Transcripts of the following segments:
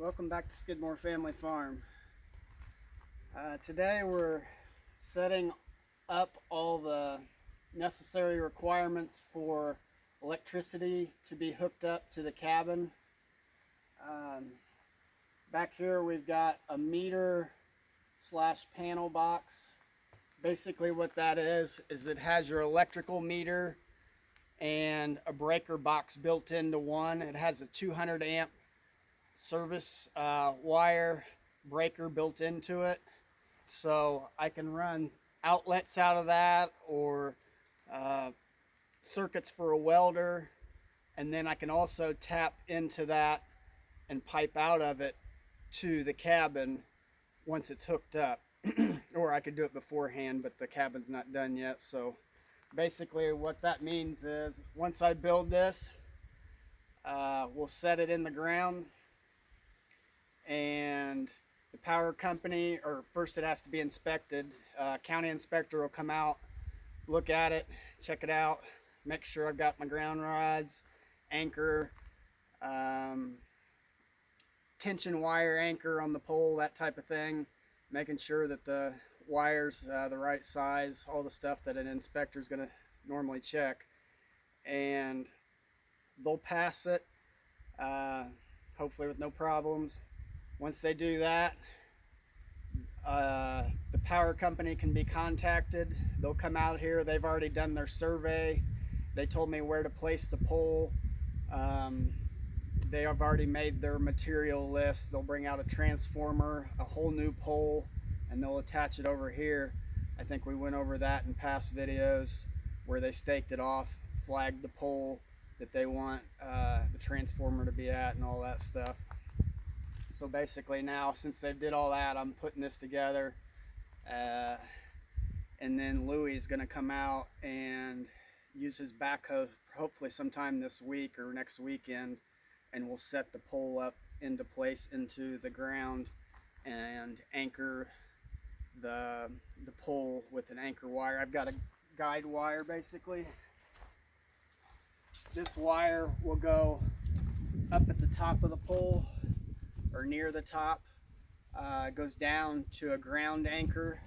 Welcome back to Skidmore Family Farm. Today we're setting up all the necessary requirements for electricity to be hooked up to the cabin. Back here we've got a meter slash panel box. Basically what that is it has your electrical meter and a breaker box built into one. It has a 200 amp service wire breaker built into it, so I can run outlets out of that or circuits for a welder, and then I can also tap into that and pipe out of it to the cabin once it's hooked up. Or I could do it beforehand, but the cabin's not done yet. So basically what that means is once I build this, we'll set it in the ground, and the power company, or first it has to be inspected. County inspector will come out, look at it, check it out, make sure I've got my ground rods, anchor, tension wire anchor on the pole, that type of thing, making sure that the wire's the right size, all the stuff that an inspector is going to normally check. And they'll pass it, hopefully with no problems. Once they do that, the power company can be contacted. They'll come out here. They've already done their survey. They told me where to place the pole. They have already made their material list. They'll bring out a transformer, a whole new pole, and they'll attach it over here. I think we went over that in past videos where they staked it off, flagged the pole that they want the transformer to be at and all that stuff. So basically now, since they did all that, I'm putting this together, and then Louis is going to come out and use his backhoe hopefully sometime this week or next weekend, and we'll set the pole up into place into the ground and anchor the pole with an anchor wire. I've got a guide wire basically. This wire will go up at the top of the pole, or near the top. It goes down to a ground anchor,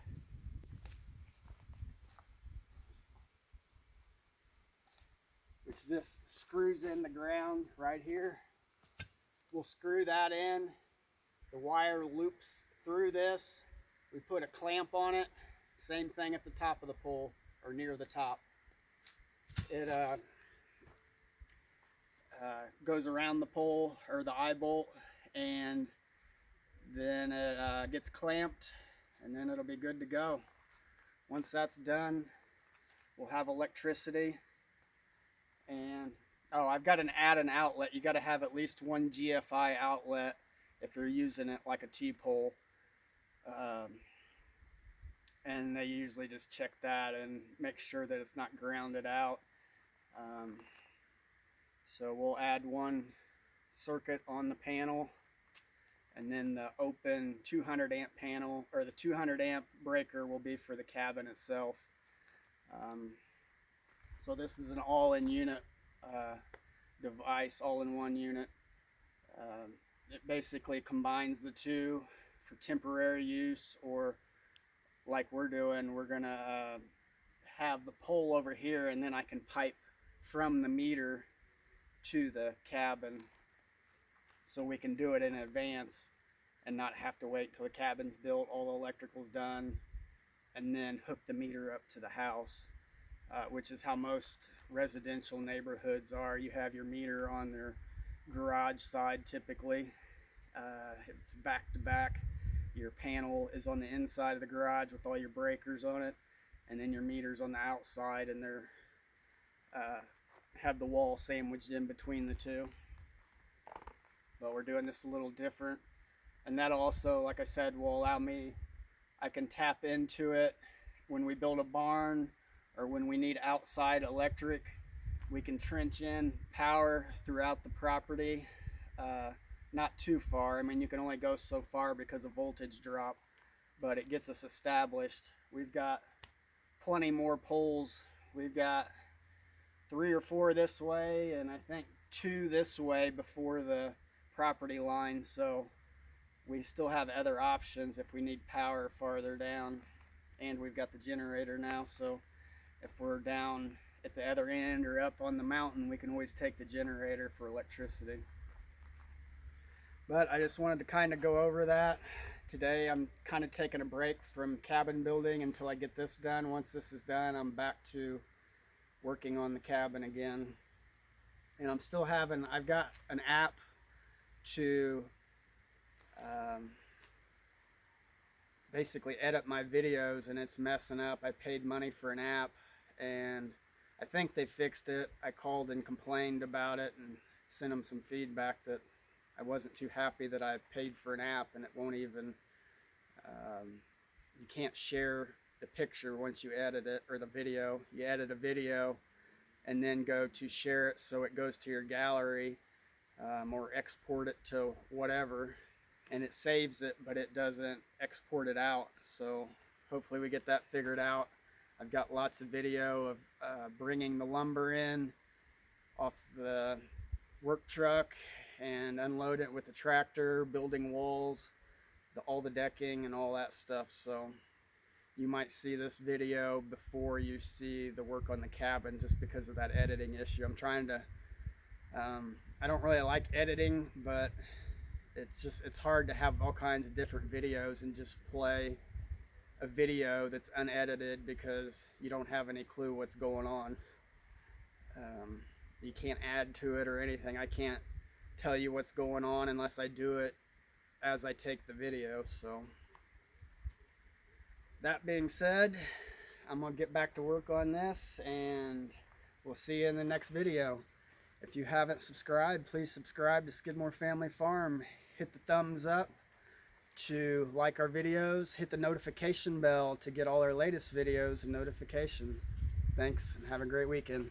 which this screws in the ground right here. We'll screw that in. The wire loops through this. We put a clamp on it. Same thing at the top of the pole, or near the top. It goes around the pole, or the eye bolt, and then it gets clamped, and then it'll be good to go. Once that's done, we'll have electricity. And I've got an add an outlet. You got to have at least one GFI outlet if you're using it like a T-pole, and they usually just check that and make sure that it's not grounded out. So we'll add one circuit on the panel, and then the open 200 amp panel, or the 200 amp breaker, will be for the cabin itself. So this is an all-in unit device, all-in-one unit. It basically combines the two for temporary use, or like we're doing, we're gonna have the pole over here, and then I can pipe from the meter to the cabin, so we can do it in advance and not have to wait till the cabin's built, all the electrical's done, and then hook the meter up to the house, which is how most residential neighborhoods are. You have your meter on their garage side typically. It's back to back. Your panel is on the inside of the garage with all your breakers on it, and then your meter's on the outside, and they're have the wall sandwiched in between the two. But we're doing this a little different, and that also, like I said, will allow me, I can tap into it when we build a barn or when we need outside electric. We can trench in power throughout the property, not too far. I mean, you can only go so far because of voltage drop, but it gets us established. We've got plenty more poles. We've got 3 or 4 this way, and I think 2 this way before the property line. So we still have other options if we need power farther down, and we've got the generator now, so if we're down at the other end or up on the mountain, we can always take the generator for electricity. But I just wanted to kind of go over that. Today I'm kind of taking a break from cabin building until I get this done. Once this is done, I'm back to working on the cabin again. And I'm still having, I've got an app to basically edit my videos, and it's messing up. I paid money for an app and I think they fixed it. I called and complained about it and sent them some feedback that I wasn't too happy that I paid for an app and it won't even, you can't share the picture once you edit it, or the video. You edit a video and then go to share it so it goes to your gallery, or export it to whatever, and it saves it, but it doesn't export it out. So hopefully we get that figured out. I've got lots of video of bringing the lumber in off the work truck and unload it with the tractor, building walls, all the decking and all that stuff. So you might see this video before you see the work on the cabin, just because of that editing issue. I'm trying to, I don't really like editing, but it's hard to have all kinds of different videos and just play a video that's unedited because you don't have any clue what's going on. You can't add to it or anything. I can't tell you what's going on unless I do it as I take the video. So that being said, I'm gonna get back to work on this, and we'll see you in the next video. If you haven't subscribed, please subscribe to Skidmore Family Farm. Hit the thumbs up to like our videos. Hit the notification bell to get all our latest videos and notifications. Thanks, and have a great weekend.